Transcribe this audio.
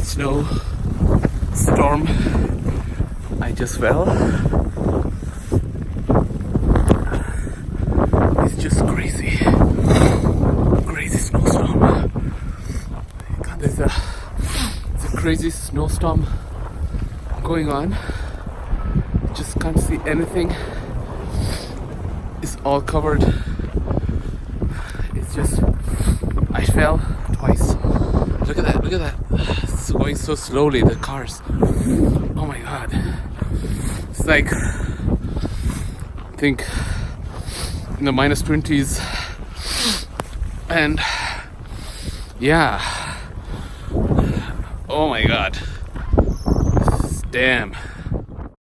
snow storm I just fell. It's just crazy. Crazy snowstorm. God, there's a crazy snowstorm going on. Just can't see anything. It's all covered. It's just, I fell twice. Look at that, look at that. It's going so slowly, the cars. Oh my god. It's like, I think in the minus 20s. And yeah. Oh my god. Damn.